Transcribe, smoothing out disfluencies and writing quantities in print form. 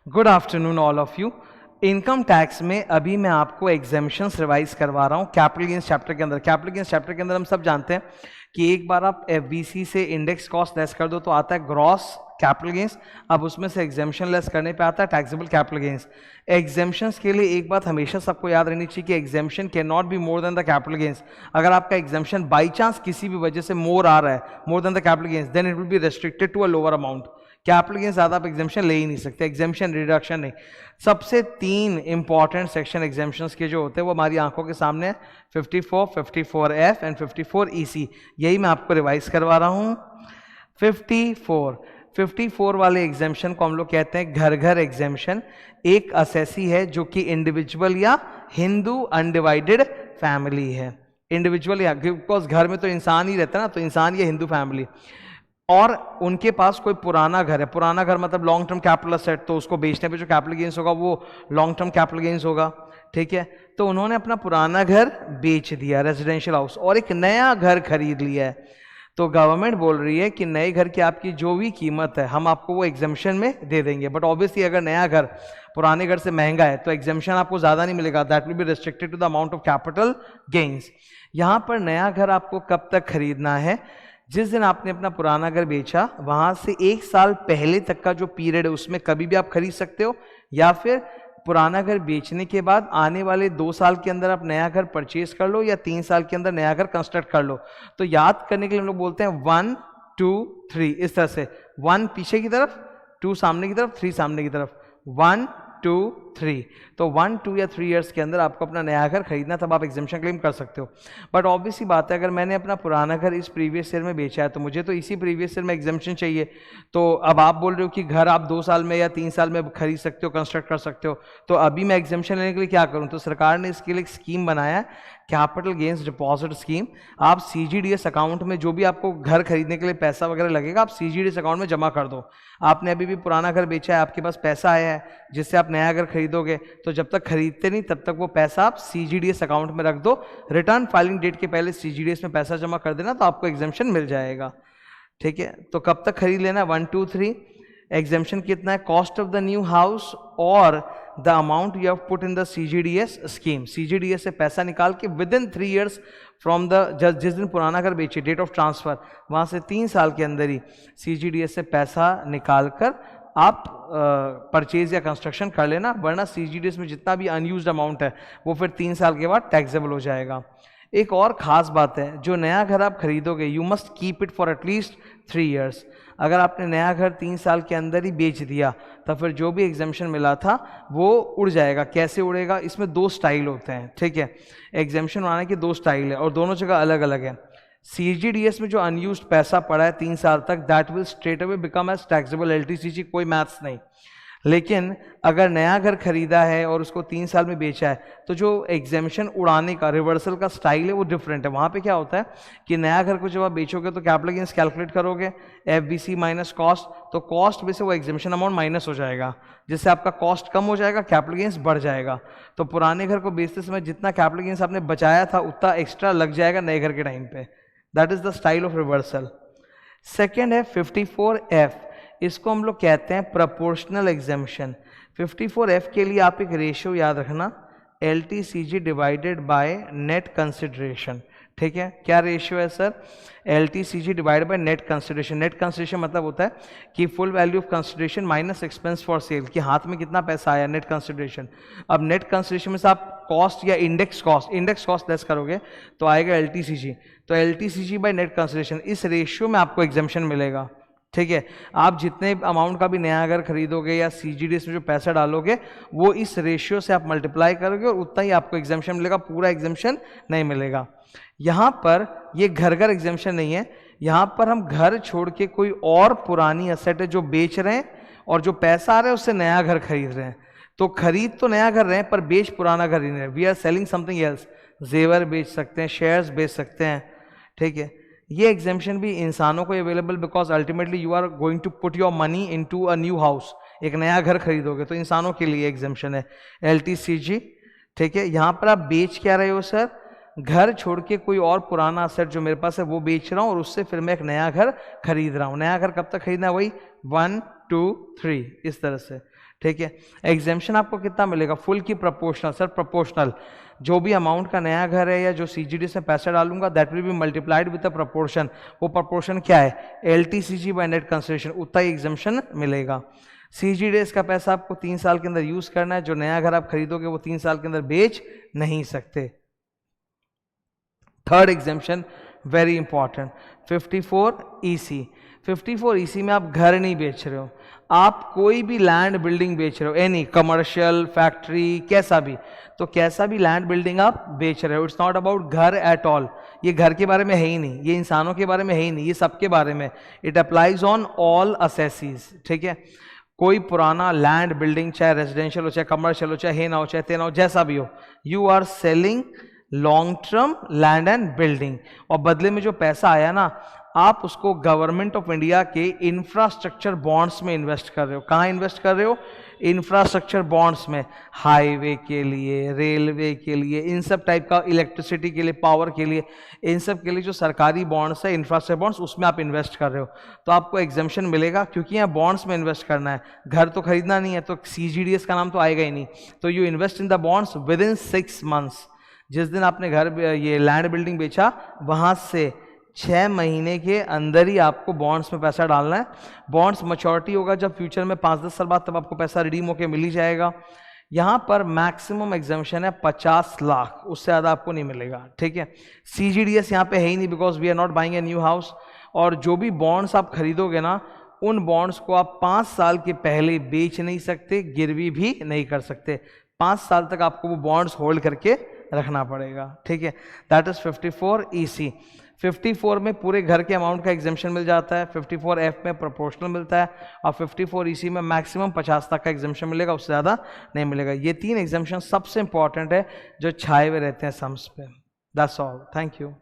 Good afternoon all of you. Income tax में अभी मैं आपको एग्जेम्पशंस रिवाइज करवा रहा हूँ कैपिटल गेन्स चैप्टर के अंदर। कैपिटल गेन्स चैप्टर के अंदर हम सब जानते हैं कि एक बार आप एफबीसी से इंडेक्स कॉस्ट लेस कर दो तो आता है ग्रॉस कैपिटल गेन्स। अब उसमें से एग्जेम्पशन लेस करने पे आता है टैक्सेबल कैपिटल गेन्स। एग्जेम्पशंस के लिए एक बात हमेशा सबको याद रहनी चाहिए कि exemption can not be more than the capital gains. अगर आपका एग्जेम्पशन बाई चांस किसी भी वजह से मोर आ रहा है, more than the capital gains, then it will be restricted to a lower amount. Capital gains ज़्यादा आप एग्जेम्पशन ले ही नहीं सकते, एग्जेम्पशन रिडक्शन नहीं। सबसे तीन इंपॉर्टेंट सेक्शन एग्जेम्पशंस के जो होते हैं वो हमारी आंखों के सामने है, 54, 54F एंड 54EC। यही मैं आपको रिवाइज करवा रहा हूँ। 54 वाले एग्जेम्पशन को हम लोग कहते हैं घर घर एग्जेम्पशन। एक असेसी है जो कि इंडिविजुअल या हिंदू अनडिवाइडेड फैमिली है। इंडिविजुअल या, बिकॉज घर में तो इंसान ही रहता है ना, तो इंसान या हिंदू फैमिली, और उनके पास कोई पुराना घर है। पुराना घर मतलब लॉन्ग टर्म कैपिटल असेट, तो उसको बेचने पे जो कैपिटल गेन्स होगा वो लॉन्ग टर्म कैपिटल गेन्स होगा। ठीक है, तो उन्होंने अपना पुराना घर बेच दिया, रेजिडेंशियल हाउस, और एक नया घर खरीद लिया है। तो गवर्नमेंट बोल रही है कि नए घर की आपकी जो भी कीमत है हम आपको वो एग्जेम्पशन में दे देंगे। बट ऑब्वियसली अगर नया घर पुराने घर से महंगा है तो एग्जेम्पशन आपको ज़्यादा नहीं मिलेगा, that will be restricted to the amount of capital gains. यहाँ पर नया घर आपको कब तक खरीदना है? जिस दिन आपने अपना पुराना घर बेचा वहां से 1 साल पहले तक का जो पीरियड है उसमें कभी भी आप खरीद सकते हो, या फिर पुराना घर बेचने के बाद आने वाले 2 साल के अंदर आप नया घर परचेज कर लो, या 3 साल के अंदर नया घर कंस्ट्रक्ट कर लो। तो याद करने के लिए हम लोग बोलते हैं 1 2 3, इस तरह से 1 पीछे की तरफ, 2 सामने की तरफ, 3 सामने की तरफ, 1 2 3। तो 1 2 या 3 ईयर्स के अंदर आपको अपना नया घर खरीदना, तब आप एग्जेम्पशन क्लेम कर सकते हो। बट ऑब्वियसली बात है, अगर मैंने अपना पुराना घर इस प्रीवियस ईयर में बेचा है तो मुझे तो इसी प्रीवियस ईयर में एग्जेम्पशन चाहिए। तो अब आप बोल रहे हो कि घर आप 2 साल में या 3 साल में खरीद सकते हो, कंस्ट्रक्ट कर सकते हो, तो अभी मैं एग्जेम्पशन लेने के लिए क्या करूं? तो सरकार ने इसके लिए एक स्कीम बनाया है, कैपिटल गेन्स डिपॉजिट स्कीम। आप CGDS अकाउंट में जो भी आपको घर खरीदने के लिए पैसा वगैरह लगेगा, आप CGDS अकाउंट में जमा कर दो। आपने अभी भी पुराना घर बेचा है, आपके पास पैसा आया है जिससे आप नया घर खरीदोगे, तो जब तक खरीदते नहीं तब तक वो पैसा आप CGDS अकाउंट में रख दो। रिटर्न फाइलिंग डेट के पहले CGDS में पैसा जमा कर देना तो आपको एग्जेम्पशन मिल जाएगा। ठीक है, तो कब तक खरीद लेना? 1 2 3। एग्जेम्पशन कितना है? Cost of the new house और the amount you have put in the CGDS scheme. CGDS से पैसा निकाल के विदिन 3 ईयर्स फ्रॉम द जिस दिन पुराना घर बेचे, डेट ऑफ ट्रांसफर, वहाँ से 3 साल के अंदर ही CGDS से पैसा निकाल कर आप परचेज या कंस्ट्रक्शन कर लेना, वरना CGDS में जितना भी अनयूज्ड अमाउंट है वो फिर 3 साल के बाद टैक्सेबल हो जाएगा। एक और ख़ास बात है, जो नया घर आप खरीदोगे you must keep it for at least 3 years. अगर आपने नया घर 3 साल के अंदर ही बेच दिया तो फिर जो भी एग्जेम्पशन मिला था वो उड़ जाएगा। कैसे उड़ेगा? इसमें 2 स्टाइल होते हैं। ठीक है, एग्जेम्पशन बनाने के 2 स्टाइल है और दोनों जगह अलग अलग है। CGDS में जो अनयूज्ड पैसा पड़ा है 3 साल तक, that will straight away become as taxable LTCG, कोई मैथ्स नहीं। लेकिन अगर नया घर खरीदा है और उसको 3 साल में बेचा है तो जो एग्जेम्पशन उड़ाने का, रिवर्सल का स्टाइल है वो डिफरेंट है। वहाँ पे क्या होता है कि नया घर को जब आप बेचोगे तो कैपिटल गेन्स कैलकुलेट करोगे, FBC माइनस कॉस्ट, तो कॉस्ट में से वो एग्जेम्पशन अमाउंट माइनस हो जाएगा, जिससे आपका कॉस्ट कम हो जाएगा, कैपिटल गेन्स बढ़ जाएगा। तो पुराने घर को बेचते समय जितना कैपिटल गेन्स आपने बचाया था उतना एक्स्ट्रा लग जाएगा नए घर के टाइम पे। That is the style of reversal. Second है 54F, इसको हम लोग कहते हैं प्रोपोर्शनल एग्जेम्पशन। 54F के लिए आप एक रेशियो याद रखना, LTCG divided by net consideration. ठीक है, क्या रेशियो है sir? LTCG divided by net consideration. Net consideration मतलब होता है कि full value of consideration minus expense for sale, कि हाथ में कितना पैसा आया, नेट कंसिडरेशन। अब नेट कंसिडरेशन में से आप कॉस्ट या इंडेक्स कॉस्ट लेस करोगे तो आएगा LTCG। तो LTCG बाय नेट कंसिडरेशन, इस रेशियो में आपको एग्जेम्पशन मिलेगा। ठीक है, आप जितने अमाउंट का भी नया घर खरीदोगे या CGDS में जो पैसा डालोगे वो इस रेशियो से आप मल्टीप्लाई करोगे और उतना ही आपको एग्जेम्पशन मिलेगा, पूरा एग्जेम्पशन नहीं मिलेगा। यहाँ पर ये घर घर एग्जेम्पशन नहीं है, यहाँ पर हम घर छोड़ के कोई और पुरानी असेट है जो बेच रहे हैं और जो पैसा आ रहा है उससे नया घर खरीद रहे हैं। तो खरीद तो नया घर रहे हैं पर बेच पुराना घर ही नहीं रहे। We are selling something else. जेवर बेच सकते हैं, शेयर्स बेच सकते हैं। ठीक है, ये एग्जेम्पशन भी इंसानों को available, because ultimately you are going to put your money into a new house. एक नया घर खरीदोगे तो इंसानों के लिए एग्जेम्पशन है LTCG। ठीक है, यहाँ पर आप बेच क्या रहे हो सर? घर छोड़ के कोई और पुराना असेट जो मेरे पास है वो बेच रहा हूँ और उससे फिर मैं एक नया घर खरीद रहा हूँ। नया घर कब तक खरीदना है? वही 1 2 3 इस तरह से। ठीक है। एग्जेम्पशन आपको कितना मिलेगा? फुल की प्रोपोर्शनल। सर प्रोपोर्शनल, जो भी अमाउंट का नया घर है या जो CGDS में पैसा डालूंगा that will B multiplied with the proportion. वो प्रोपोर्शन क्या है? LTCG बाय नेट कंसिडरेशन, उतना ही एग्जेम्पशन मिलेगा। CGDS का पैसा आपको 3 साल के अंदर यूज करना है, जो नया घर आप खरीदोगे वो 3 साल के अंदर बेच नहीं सकते। Third exemption very important, 54EC। 54EC में आप घर नहीं बेच रहे हो, आप कोई भी लैंड बिल्डिंग बेच रहे हो, एनी कमर्शियल फैक्ट्री कैसा भी, तो कैसा भी लैंड बिल्डिंग आप बेच रहे हो, इट्स नॉट अबाउट घर एट ऑल। ये घर के बारे में है ही नहीं, ये इंसानों के बारे में है ही नहीं, ये सबके बारे में। It applies on all assessees, ठीक है। कोई पुराना लैंड बिल्डिंग, चाहे रेजिडेंशियल हो, चाहे कमर्शियल हो, चाहे हे ना हो, चाहे ते ना हो, जैसा भी हो, you are selling long term land and building, और बदले में जो पैसा आया ना, आप उसको गवर्नमेंट ऑफ इंडिया के इंफ्रास्ट्रक्चर बॉन्ड्स में इन्वेस्ट कर रहे हो। कहाँ इन्वेस्ट कर रहे हो? इंफ्रास्ट्रक्चर बॉन्ड्स में, हाईवे के लिए, रेलवे के लिए, इन सब टाइप का, इलेक्ट्रिसिटी के लिए, पावर के लिए, इन सब के लिए जो सरकारी बॉन्ड्स है, इंफ्रास्ट्रक्चर बॉन्ड्स, उसमें आप इन्वेस्ट कर रहे हो, तो आपको एग्जेम्पशन मिलेगा, क्योंकि यहाँ बॉन्ड्स में इन्वेस्ट करना है, घर तो खरीदना नहीं है, तो CGDS का नाम तो आएगा ही नहीं। तो you invest in the bonds with in 6 months. जिस दिन आपने घर, ये लैंड बिल्डिंग बेचा, वहां से 6 महीने के अंदर ही आपको बॉन्ड्स में पैसा डालना है। बॉन्ड्स मैच्योरिटी होगा जब फ्यूचर में 5-10 साल बाद, तब आपको पैसा रिडीम होकर मिल ही जाएगा। यहाँ पर मैक्सिमम एग्जेम्पशन है 50 लाख, उससे ज़्यादा आपको नहीं मिलेगा, ठीक है। CGDS यहाँ पे है ही नहीं, because we are not buying a new house. और जो भी बॉन्ड्स आप खरीदोगे ना, उन बॉन्ड्स को आप 5 साल के पहले बेच नहीं सकते, गिरवी भी नहीं कर सकते। 5 साल तक आपको वो बॉन्ड्स होल्ड करके रखना पड़ेगा, ठीक है। That is 54EC। 54 में पूरे घर के अमाउंट का एग्जेम्पशन मिल जाता है, 54F में प्रोपोर्शनल मिलता है, और 54EC में मैक्सिमम 50 तक का एग्जेम्पशन मिलेगा, उससे ज़्यादा नहीं मिलेगा। ये 3 एग्जेम्पशन सबसे इंपॉर्टेंट है जो छाए हुए रहते हैं सम्स पे। That's all, thank you.